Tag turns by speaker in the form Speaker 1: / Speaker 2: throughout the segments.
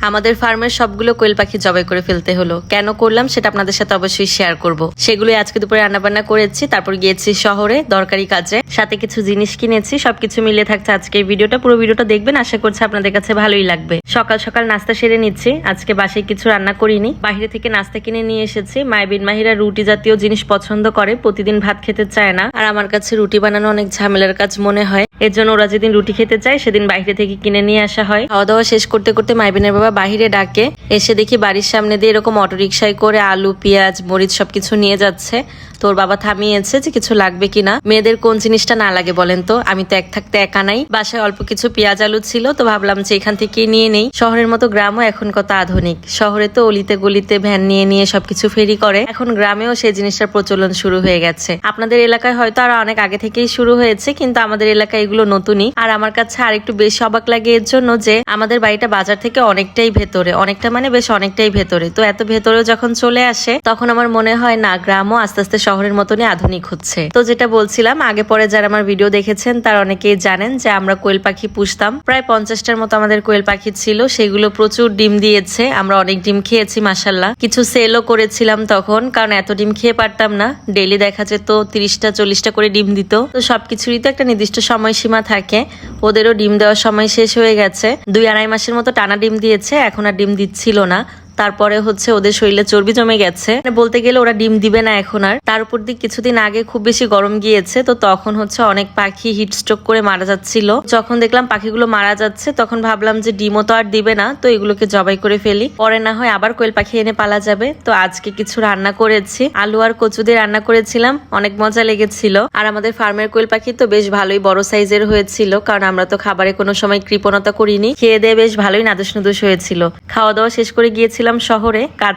Speaker 1: আমাদের ফার্মের সবগুলো কোয়েল পাখি জবাই করে ফেলতে হলো। কেন করলাম সেটা আপনাদের সাথে অবশ্যই শেয়ার করব। সেগুলো আজকে দুপুরে রান্নাবান্না করেছি, তারপর গিয়েছি শহরে দরকারি কাজে, সাথে কিছু জিনিস কিনেছি। সবকিছু মিলে থাকছে আজকে এই ভিডিওটা। পুরো ভিডিওটা দেখবেন, আশা করছি আপনাদের কাছে ভালোই লাগবে। সকাল সকাল নাস্তা সেরে নিচ্ছি। আজকে বাসায় কিছু রান্না করিনি, বাইরে থেকে নাস্তা কিনে নিয়ে এসেছি। মাইবিন মাহিরা রুটি জাতীয় জিনিস পছন্দ করে, প্রতিদিন ভাত খেতে চায় না। আর আমার কাছে রুটি বানানো অনেক ঝামেলার কাজ মনে হয়, এর জন্য ওরা যেদিন রুটি খেতে চায় সেদিন বাইরে থেকে কিনে নিয়ে আসা হয়। খাওয়া দাওয়া শেষ করতে করতে মাইবিনের বাবা বাহিরে ডাকে। এসে দেখি বাড়ির সামনে দিয়ে এরকম অটো রিক্সায় করে আলু, পেঁয়াজ, মরিচ সবকিছু নিয়ে যাচ্ছে। তোর বাবা থামিয়েছে যে কিছু লাগবে কিনা। মেয়েদের কোন জিনিসটা না লাগে বলেন তো? আমি তো এক থাকতে একা নাই, বাসায় অল্প কিছু পেঁয়াজ আলু ছিল, তো ভাবলাম যে এখান থেকে নিয়ে নেই। শহরের মতো গ্রামও এখন কত আধুনিক। শহরে তো অলিতে গলিতে ভ্যান নিয়ে নিয়ে সবকিছু ফেরি করে, এখন গ্রামেও সেই জিনিসটার প্রচলন শুরু হয়ে গেছে। আপনাদের এলাকায় হয়তো আরো অনেক আগে থেকেই শুরু হয়েছে, কিন্তু আমাদের এলাকায় এগুলো নতুনই। আর আমার কাছে আরেকটু বেশি অবাক লাগে এর জন্য যে আমাদের বাড়িটা বাজার থেকে অনেকটাই ভেতরে, অনেকটা মানে বেশ অনেকটাই ভেতরে। তো এত ভেতরে যখন চলে আসে তখন আমার মনে হয় না, গ্রামও আস্তে আস্তে শহরের মতনই আধুনিক হচ্ছে। তো যেটা বলছিলাম, আগে পরে যারা আমার ভিডিও দেখেছেন তার অনেকেই জানেন যে আমরা কোয়েল পাখি পুষতাম। প্রায় 50টার মতো আমাদের কোয়েল পাখি ছিল, সেগুলো প্রচুর ডিম দিয়েছে। আমরা অনেক ডিম খেয়েছি মাশাআল্লাহ। কিছু সেলও করেছিলাম তখন, কারণ এত ডিম খেয়ে পারতাম না। ডেইলি দেখা যেত 30টা 40টা করে ডিম দিত। তো সবকিছুরই তো একটা নির্দিষ্ট সময়সীমা থাকে, ওদেরও ডিম দেওয়ার সময় শেষ হয়ে গেছে। 2-2.5 মাসের মতো টানা ডিম দিয়েছে, এখন আর ডিম দিচ্ছিল না। তারপরে ওদের শরীরে চর্বি জমে গেছে, বলতে গেলে ওরা ডিম দিবে না এখন আর। তার উপর দিয়ে কিছুদিন আগে খুব বেশি গরম গিয়েছে, তো তখন অনেক পাখি হিট স্ট্রোক করে মারা যাচ্ছিল। যখন দেখলাম পাখিগুলো মারা যাচ্ছে তখন ভাবলাম যে ডিমও তো আর দিবে না, তো এগুলোকে জবাই করে ফেলি, পরে না হয় আবার কোয়েল পাখি এনে পালা যাবে। তো আজকে কিছু রান্না করেছি, আলু আর কচু দিয়ে রান্না করেছিলাম, অনেক মজা লেগেছিল। আর আমাদের ফার্মের কোয়েল পাখি তো বেশ ভালোই বড় সাইজের হয়েছিল, কারণ আমরা তো খাবারে কোনো সময় কৃপণতা করিনি। খেয়ে দিয়ে বেশ ভালোই নাদুস নুদুস হয়েছিল। খাওয়া দাওয়া শেষ করে গিয়েছিল শহরে। কাজ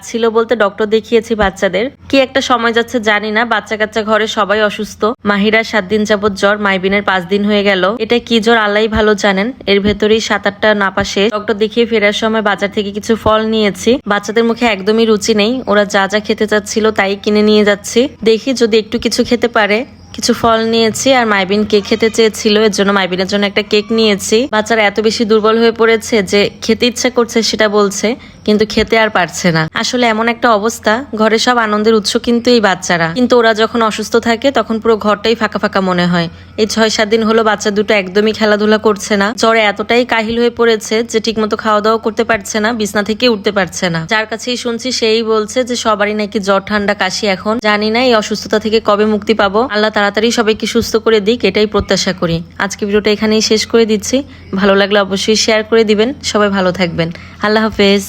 Speaker 1: ছিল বলতে ডক্টর দেখিয়েছি বাচ্চাদের। কি একটা সময় যাচ্ছে জানি না, বাচ্চা কাচ্চা ঘরে সবাই অসুস্থ। মাহিরা 7 দিন যাবত জ্বর, মাইবিনের 5 দিন হয়ে গেল। এটা কি জ্বর আল্লাহই ভালো জানেন। এর ভেতরেই 7-8টা নাপা শেষ। ডক্টর দেখিয়ে ফেরার সময় বাজার থেকে কিছু ফল নিয়েছি। বাচ্চাদের মুখে একদমই রুচি নেই, ওরা যা যা খেতে চাচ্ছিল তাই কিনে নিয়ে যাচ্ছি। দেখি যদি একটু কিছু খেতে পারে। কিছু ফল নিয়েছি, আর মাইবিন কেক খেতে চেয়েছিল, এর জন্য মাইবিনের জন্য একটা কেক নিয়েছি। বাচ্চারা এত বেশি দুর্বল হয়ে পড়েছে যে খেতে ইচ্ছা করছে সেটা বলছে, কিন্তু খেতে আর পারছে না। আসলে এমন একটা অবস্থা, ঘরে সব আনন্দের উৎস কিন্তু এই বাচ্চারা, কিন্তু ওরা যখন অসুস্থ থাকে তখন পুরো ঘরটাই ফাঁকা ফাঁকা মনে হয়। এই 6-7 দিন হলো বাচ্চা দুটো একদমই খেলাধুলা করছে না। জ্বরে এতটাই কাহিল হয়ে পড়েছে যে ঠিকমতো খাওয়া দাওয়া করতে পারছে না, বিছনা থেকে উঠতে পারছে না। যার কাছেই শুনছি সেই বলছে যে সবারই নাকি জ্বর ঠান্ডা কাশি। এখন জানি না এই অসুস্থতা থেকে কবে মুক্তি পাবো। আল্লাহ তাড়াতাড়ি সবাইকে সুস্থ করে দিক, এটাই প্রত্যাশা করি। আজকে ভিডিওটা এখানেই শেষ করে দিচ্ছি। ভালো লাগলে অবশ্যই শেয়ার করে দিবেন। সবাই ভালো থাকবেন। আল্লাহ হাফেজ।